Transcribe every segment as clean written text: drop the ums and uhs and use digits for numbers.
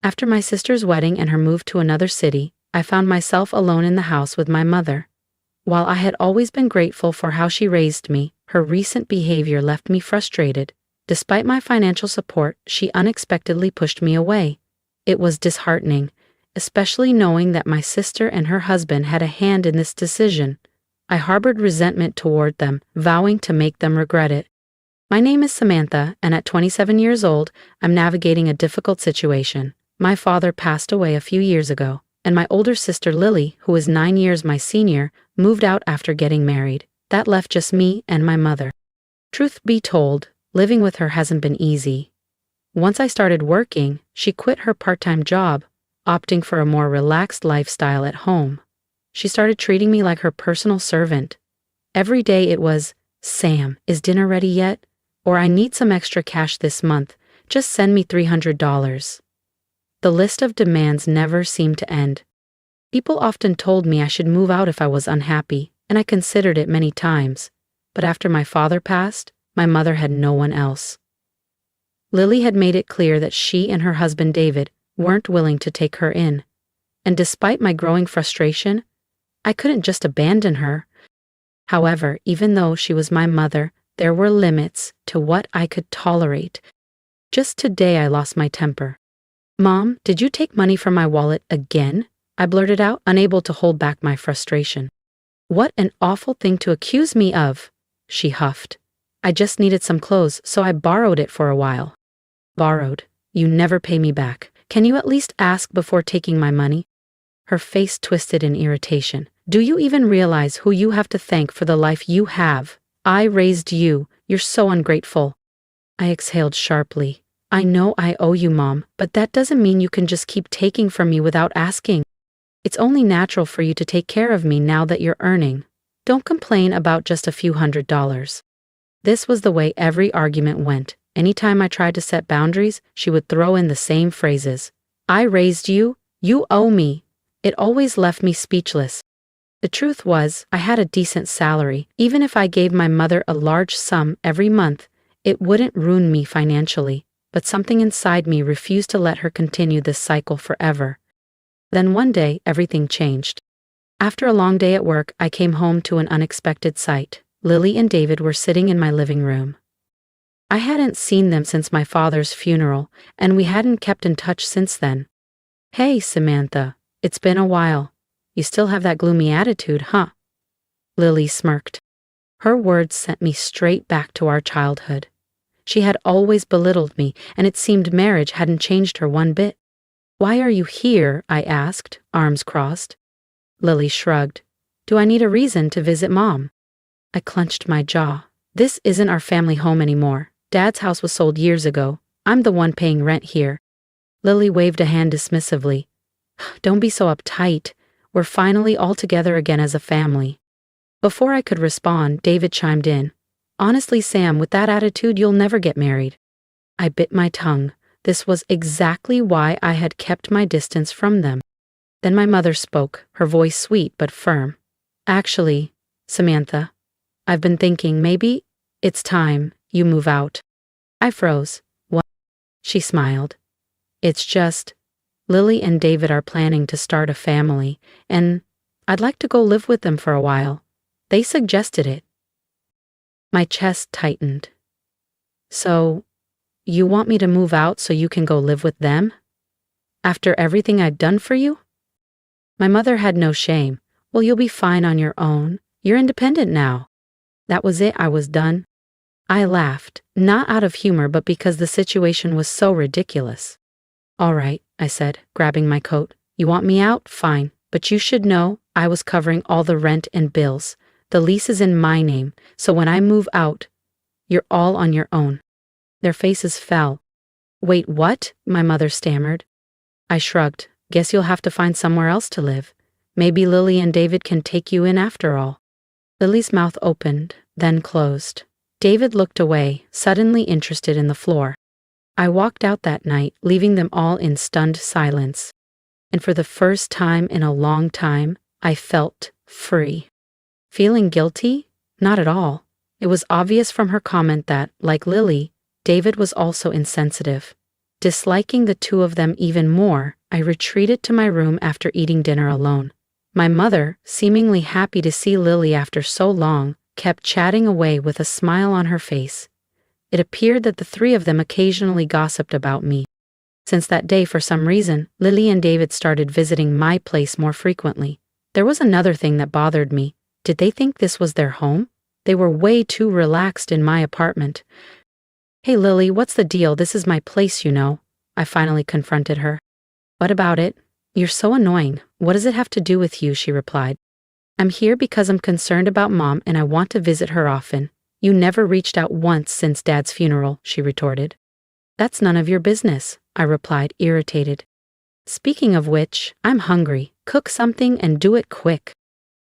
After my sister's wedding and her move to another city, I found myself alone in the house with my mother. While I had always been grateful for how she raised me, her recent behavior left me frustrated. Despite my financial support, she unexpectedly pushed me away. It was disheartening, especially knowing that my sister and her husband had a hand in this decision. I harbored resentment toward them, vowing to make them regret it. My name is Samantha, and at 27 years old, I'm navigating a difficult situation. My father passed away a few years ago, and my older sister Lily, who is 9 years my senior, moved out after getting married. That left just me and my mother. Truth be told, living with her hasn't been easy. Once I started working, she quit her part-time job, opting for a more relaxed lifestyle at home. She started treating me like her personal servant. Every day it was, "Sam, is dinner ready yet?" Or "I need some extra cash this month. Just send me $300. The list of demands never seemed to end. People often told me I should move out if I was unhappy, and I considered it many times. But after my father passed, my mother had no one else. Lily had made it clear that she and her husband David weren't willing to take her in. And despite my growing frustration, I couldn't just abandon her. However, even though she was my mother, there were limits to what I could tolerate. Just today I lost my temper. "Mom, did you take money from my wallet again?" I blurted out, unable to hold back my frustration. "What an awful thing to accuse me of," she huffed. "I just needed some clothes, so I borrowed it for a while." "Borrowed? You never pay me back. Can you at least ask before taking my money?" Her face twisted in irritation. "Do you even realize who you have to thank for the life you have? I raised you. You're so ungrateful." I exhaled sharply. "I know I owe you, Mom, but that doesn't mean you can just keep taking from me without asking. It's only natural for you to take care of me now that you're earning. Don't complain about just a few $100s. This was the way every argument went. Anytime I tried to set boundaries, she would throw in the same phrases. "I raised you. You owe me." It always left me speechless. The truth was, I had a decent salary. Even if I gave my mother a large sum every month, it wouldn't ruin me financially. But something inside me refused to let her continue this cycle forever. Then one day, everything changed. After a long day at work, I came home to an unexpected sight. Lily and David were sitting in my living room. I hadn't seen them since my father's funeral, and we hadn't kept in touch since then. "Hey, Samantha, it's been a while. You still have that gloomy attitude, huh?" Lily smirked. Her words sent me straight back to our childhood. She had always belittled me, and it seemed marriage hadn't changed her one bit. "Why are you here?" I asked, arms crossed. Lily shrugged. "Do I need a reason to visit Mom?" I clenched my jaw. "This isn't our family home anymore. Dad's house was sold years ago. I'm the one paying rent here." Lily waved a hand dismissively. "Don't be so uptight. We're finally all together again as a family." Before I could respond, David chimed in. "Honestly, Sam, with that attitude, you'll never get married." I bit my tongue. This was exactly why I had kept my distance from them. Then my mother spoke, her voice sweet but firm. "Actually, Samantha, I've been thinking maybe it's time you move out." I froze. "What?" She smiled. "It's just, Lily and David are planning to start a family, and I'd like to go live with them for a while. They suggested it." My chest tightened. "So, you want me to move out so you can go live with them? After everything I've done for you?" My mother had no shame. "Well, you'll be fine on your own. You're independent now." That was it, I was done. I laughed, not out of humor but because the situation was so ridiculous. "All right," I said, grabbing my coat. "You want me out? Fine. But you should know I was covering all the rent and bills. The lease is in my name, so when I move out, you're all on your own." Their faces fell. "Wait, what?" my mother stammered. I shrugged. "Guess you'll have to find somewhere else to live. Maybe Lily and David can take you in after all." Lily's mouth opened, then closed. David looked away, suddenly interested in the floor. I walked out that night, leaving them all in stunned silence. And for the first time in a long time, I felt free. Feeling guilty? Not at all. It was obvious from her comment that, like Lily, David was also insensitive. Disliking the two of them even more, I retreated to my room after eating dinner alone. My mother, seemingly happy to see Lily after so long, kept chatting away with a smile on her face. It appeared that the three of them occasionally gossiped about me. Since that day, for some reason, Lily and David started visiting my place more frequently. There was another thing that bothered me. Did they think this was their home? They were way too relaxed in my apartment. "Hey Lily, what's the deal? This is my place, you know." I finally confronted her. "What about it? You're so annoying. What does it have to do with you?" she replied. "I'm here because I'm concerned about Mom and I want to visit her often. You never reached out once since Dad's funeral," she retorted. "That's none of your business," I replied, irritated. "Speaking of which, I'm hungry. Cook something and do it quick."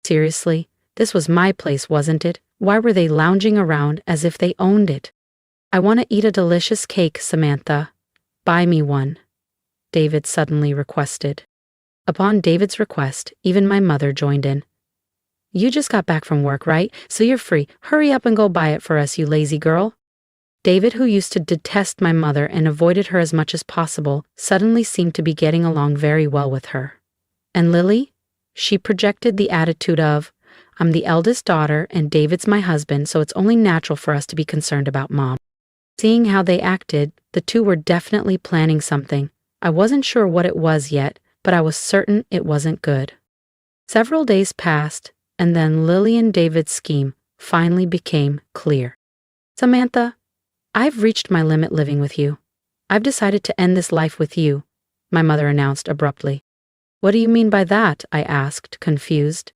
Seriously, this was my place, wasn't it? Why were they lounging around as if they owned it? "I want to eat a delicious cake, Samantha. Buy me one," David suddenly requested. Upon David's request, even my mother joined in. "You just got back from work, right? So you're free. Hurry up and go buy it for us, you lazy girl." David, who used to detest my mother and avoided her as much as possible, suddenly seemed to be getting along very well with her. And Lily? She projected the attitude of, "I'm the eldest daughter and David's my husband, so it's only natural for us to be concerned about Mom." Seeing how they acted, the two were definitely planning something. I wasn't sure what it was yet, but I was certain it wasn't good. Several days passed, and then Lily and David's scheme finally became clear. "Samantha, I've reached my limit living with you. I've decided to end this life with you," my mother announced abruptly. "What do you mean by that?" I asked, confused.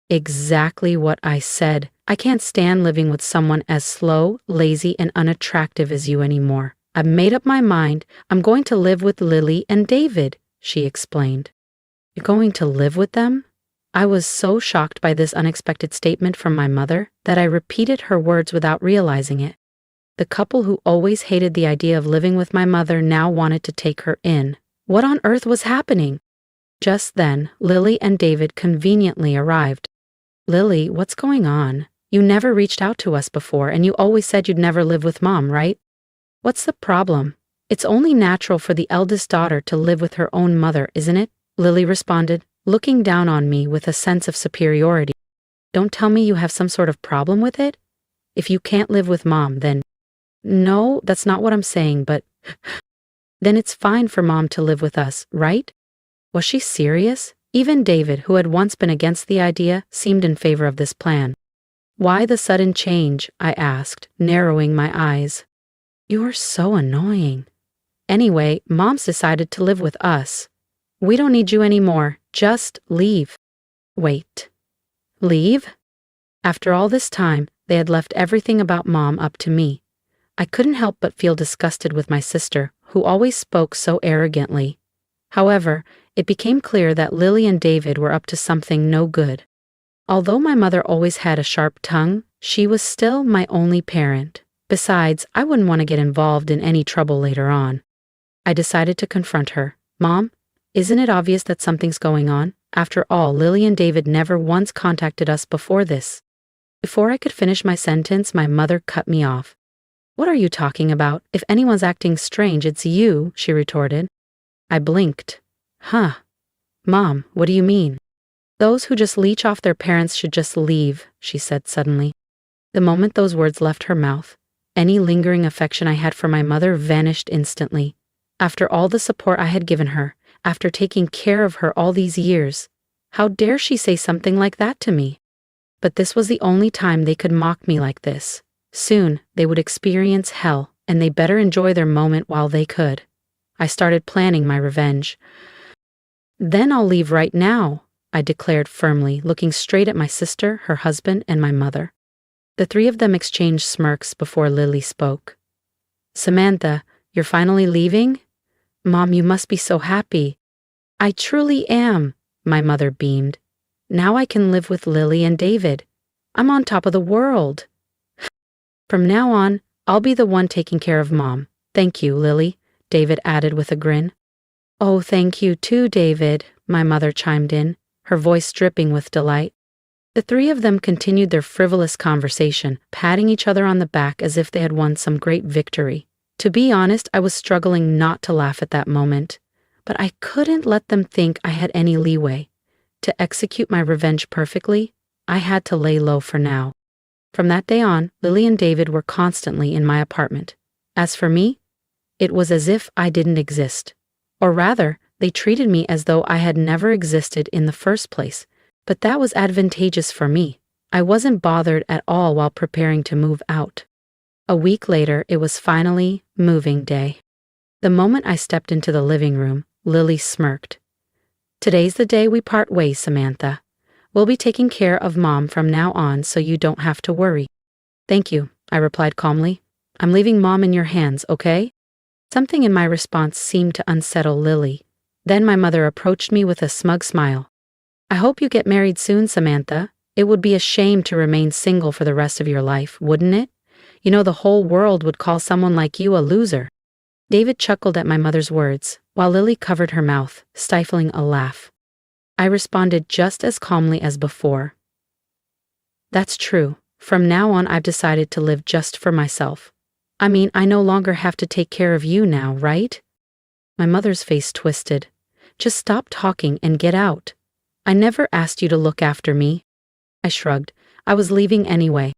"Exactly what I said. I can't stand living with someone as slow, lazy, and unattractive as you anymore. I've made up my mind. I'm going to live with Lily and David," she explained. "You're going to live with them?" I was so shocked by this unexpected statement from my mother that I repeated her words without realizing it. The couple who always hated the idea of living with my mother now wanted to take her in. What on earth was happening? Just then, Lily and David conveniently arrived. "Lily, what's going on? You never reached out to us before, and you always said you'd never live with Mom, right? What's the problem? It's only natural for the eldest daughter to live with her own mother, isn't it?" Lily responded, looking down on me with a sense of superiority. "Don't tell me you have some sort of problem with it? If you can't live with Mom, then—" "No, that's not what I'm saying, but—" "Then it's fine for Mom to live with us, right?" Was she serious? Even David, who had once been against the idea, seemed in favor of this plan. "Why the sudden change?" I asked, narrowing my eyes. "You're so annoying. Anyway, Mom's decided to live with us. We don't need you anymore. Just leave." Wait. Leave? After all this time, they had left everything about Mom up to me. I couldn't help but feel disgusted with my sister, who always spoke so arrogantly. However, it became clear that Lily and David were up to something no good. Although my mother always had a sharp tongue, she was still my only parent. Besides, I wouldn't want to get involved in any trouble later on. I decided to confront her. "Mom, isn't it obvious that something's going on? After all, Lily and David never once contacted us before this." Before I could finish my sentence, my mother cut me off. "What are you talking about? If anyone's acting strange, it's you," she retorted. I blinked. "Huh. Mom, what do you mean?" "Those who just leech off their parents should just leave," she said suddenly. The moment those words left her mouth, any lingering affection I had for my mother vanished instantly. After all the support I had given her, after taking care of her all these years, how dare she say something like that to me? But this was the only time they could mock me like this. Soon, they would experience hell, and they better enjoy their moment while they could. I started planning my revenge. "Then I'll leave right now," I declared firmly, looking straight at my sister, her husband, and my mother. The three of them exchanged smirks before Lily spoke. "Samantha, you're finally leaving? Mom, you must be so happy." "I truly am," my mother beamed. "Now I can live with Lily and David. I'm on top of the world. From now on, I'll be the one taking care of Mom. Thank you, Lily," David added with a grin. "Oh, thank you too, David," my mother chimed in, her voice dripping with delight. The three of them continued their frivolous conversation, patting each other on the back as if they had won some great victory. To be honest, I was struggling not to laugh at that moment, but I couldn't let them think I had any leeway. To execute my revenge perfectly, I had to lay low for now. From that day on, Lily and David were constantly in my apartment. As for me, it was as if I didn't exist. Or rather, they treated me as though I had never existed in the first place. But that was advantageous for me. I wasn't bothered at all while preparing to move out. A week later, it was finally moving day. The moment I stepped into the living room, Lily smirked. "Today's the day we part ways, Samantha. We'll be taking care of Mom from now on so you don't have to worry." "Thank you," I replied calmly. "I'm leaving Mom in your hands, okay?" Something in my response seemed to unsettle Lily. Then my mother approached me with a smug smile. "I hope you get married soon, Samantha. It would be a shame to remain single for the rest of your life, wouldn't it? You know the whole world would call someone like you a loser." David chuckled at my mother's words, while Lily covered her mouth, stifling a laugh. I responded just as calmly as before. "That's true. From now on, I've decided to live just for myself. I mean, I no longer have to take care of you now, right?" My mother's face twisted. "Just stop talking and get out. I never asked you to look after me." I shrugged. I was leaving anyway.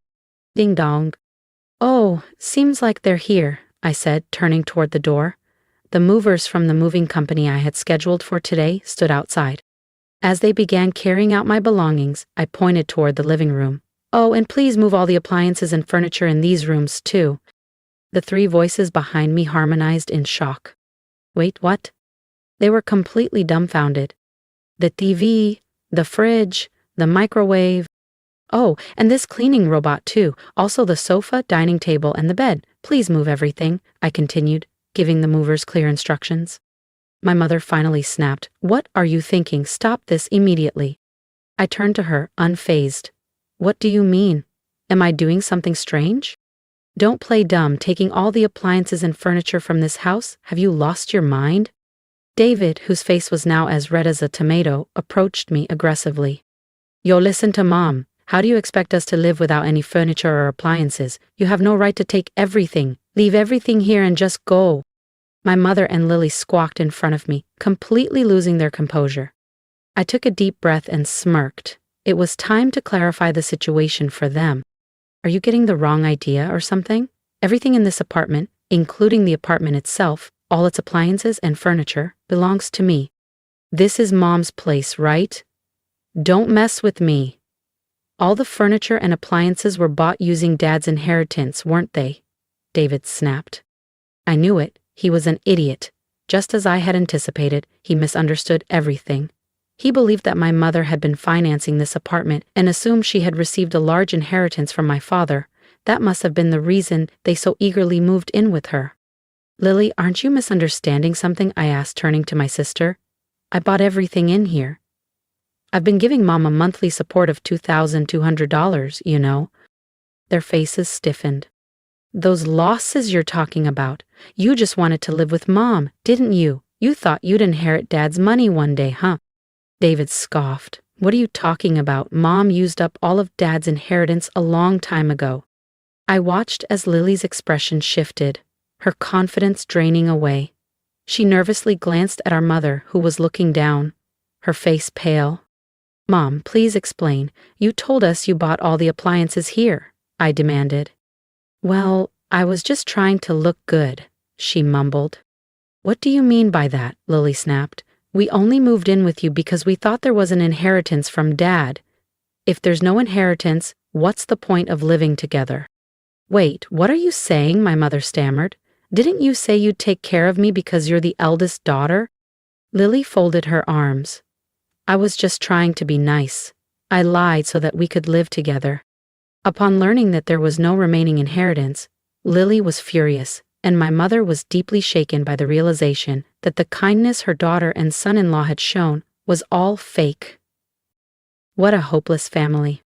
Ding dong. "Oh, seems like they're here," I said, turning toward the door. The movers from the moving company I had scheduled for today stood outside. As they began carrying out my belongings, I pointed toward the living room. "Oh, and please move all the appliances and furniture in these rooms, too." The three voices behind me harmonized in shock. "Wait, what?" They were completely dumbfounded. "The TV, the fridge, the microwave. Oh, and this cleaning robot, too. Also the sofa, dining table, and the bed. Please move everything," I continued, giving the movers clear instructions. My mother finally snapped. "What are you thinking? Stop this immediately." I turned to her, unfazed. "What do you mean? Am I doing something strange?" "Don't play dumb, taking all the appliances and furniture from this house. Have you lost your mind?" David, whose face was now as red as a tomato, approached me aggressively. "Yo, listen to Mom. How do you expect us to live without any furniture or appliances? You have no right to take everything. Leave everything here and just go." My mother and Lily squawked in front of me, completely losing their composure. I took a deep breath and smirked. It was time to clarify the situation for them. "Are you getting the wrong idea or something? Everything in this apartment, including the apartment itself, all its appliances and furniture, belongs to me. This is Mom's place, right? Don't mess with me." "All the furniture and appliances were bought using Dad's inheritance, weren't they?" David snapped. I knew it. He was an idiot. Just as I had anticipated, he misunderstood everything. He believed that my mother had been financing this apartment and assumed she had received a large inheritance from my father. That must have been the reason they so eagerly moved in with her. "Lily, aren't you misunderstanding something?" I asked, turning to my sister. "I bought everything in here. I've been giving Mom a monthly support of $2,200, you know." Their faces stiffened. "Those losses you're talking about. You just wanted to live with Mom, didn't you? You thought you'd inherit Dad's money one day, huh?" David scoffed. "What are you talking about? Mom used up all of Dad's inheritance a long time ago." I watched as Lily's expression shifted, her confidence draining away. She nervously glanced at our mother, who was looking down, her face pale. "Mom, please explain. You told us you bought all the appliances here," I demanded. "Well, I was just trying to look good," she mumbled. "What do you mean by that?" Lily snapped. "We only moved in with you because we thought there was an inheritance from Dad. If there's no inheritance, what's the point of living together?" "Wait, what are you saying?" my mother stammered. "Didn't you say you'd take care of me because you're the eldest daughter?" Lily folded her arms. "I was just trying to be nice. I lied so that we could live together." Upon learning that there was no remaining inheritance, Lily was furious, and my mother was deeply shaken by the realization that the kindness her daughter and son-in-law had shown was all fake. What a hopeless family.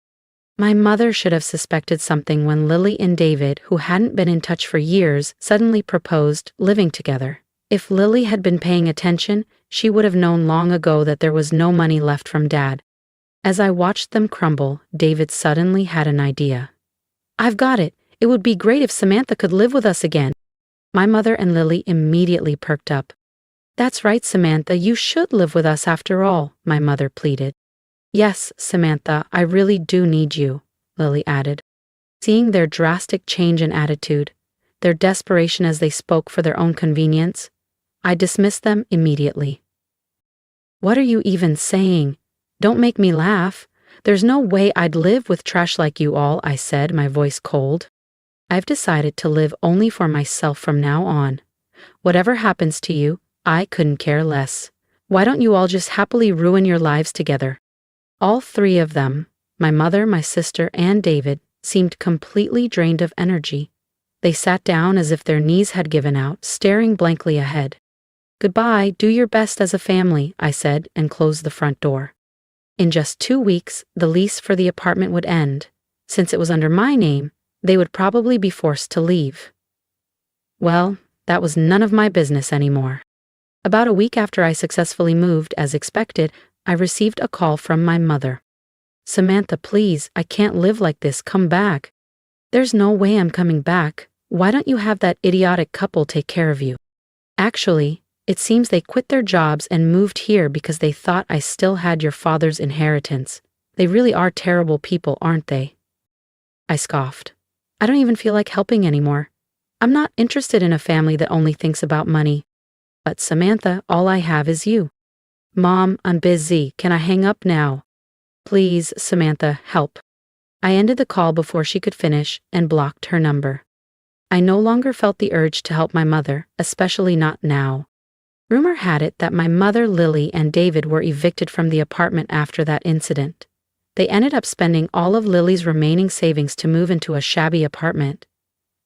My mother should have suspected something when Lily and David, who hadn't been in touch for years, suddenly proposed living together. If Lily had been paying attention, she would have known long ago that there was no money left from Dad. As I watched them crumble, David suddenly had an idea. "I've got it. It would be great if Samantha could live with us again." My mother and Lily immediately perked up. "That's right, Samantha, you should live with us after all," my mother pleaded. "Yes, Samantha, I really do need you," Lily added. Seeing their drastic change in attitude, their desperation as they spoke for their own convenience, I dismissed them immediately. "What are you even saying? Don't make me laugh. There's no way I'd live with trash like you all," I said, my voice cold. "I've decided to live only for myself from now on. Whatever happens to you, I couldn't care less. Why don't you all just happily ruin your lives together?" All three of them, my mother, my sister, and David, seemed completely drained of energy. They sat down as if their knees had given out, staring blankly ahead. "Goodbye, do your best as a family," I said, and closed the front door. In just 2 weeks, the lease for the apartment would end. Since it was under my name, they would probably be forced to leave. Well, that was none of my business anymore. About a week after I successfully moved, as expected, I received a call from my mother. "Samantha, please, I can't live like this, come back." "There's no way I'm coming back. Why don't you have that idiotic couple take care of you?" "Actually, it seems they quit their jobs and moved here because they thought I still had your father's inheritance. They really are terrible people, aren't they?" I scoffed. "I don't even feel like helping anymore. I'm not interested in a family that only thinks about money. But Samantha, all I have is you." "Mom, I'm busy. Can I hang up now?" "Please, Samantha, help." I ended the call before she could finish and blocked her number. I no longer felt the urge to help my mother, especially not now. Rumor had it that my mother, Lily, and David were evicted from the apartment after that incident. They ended up spending all of Lily's remaining savings to move into a shabby apartment.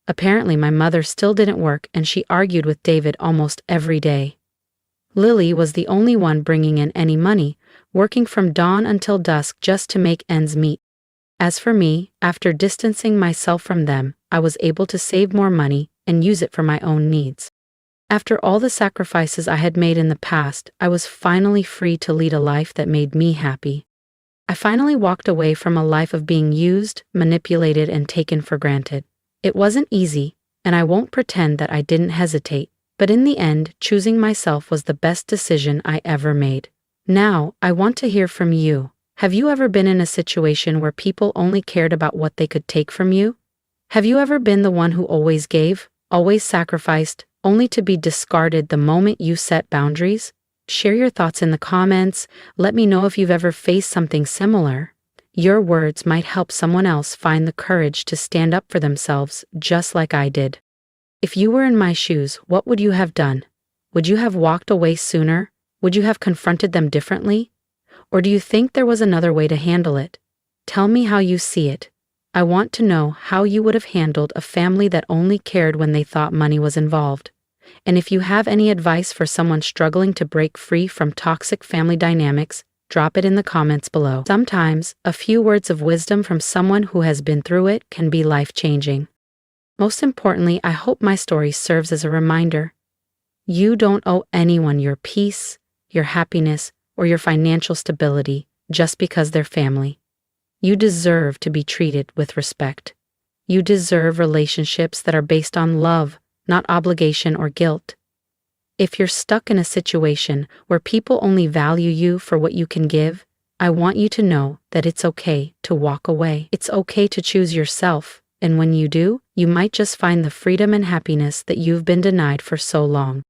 Apparently, my mother still didn't work and she argued with David almost every day. Lily was the only one bringing in any money, working from dawn until dusk just to make ends meet. As for me, after distancing myself from them, I was able to save more money and use it for my own needs. After all the sacrifices I had made in the past, I was finally free to lead a life that made me happy. I finally walked away from a life of being used, manipulated, and taken for granted. It wasn't easy, and I won't pretend that I didn't hesitate, but in the end, choosing myself was the best decision I ever made. Now, I want to hear from you. Have you ever been in a situation where people only cared about what they could take from you? Have you ever been the one who always gave, always sacrificed, only to be discarded the moment you set boundaries? Share your thoughts in the comments. Let me know if you've ever faced something similar. Your words might help someone else find the courage to stand up for themselves, just like I did. If you were in my shoes, what would you have done? Would you have walked away sooner? Would you have confronted them differently? Or do you think there was another way to handle it? Tell me how you see it. I want to know how you would have handled a family that only cared when they thought money was involved. And if you have any advice for someone struggling to break free from toxic family dynamics, drop it in the comments below. Sometimes, a few words of wisdom from someone who has been through it can be life-changing. Most importantly, I hope my story serves as a reminder. You don't owe anyone your peace, your happiness, or your financial stability just because they're family. You deserve to be treated with respect. You deserve relationships that are based on love, not obligation or guilt. If you're stuck in a situation where people only value you for what you can give, I want you to know that it's okay to walk away. It's okay to choose yourself, and when you do, you might just find the freedom and happiness that you've been denied for so long.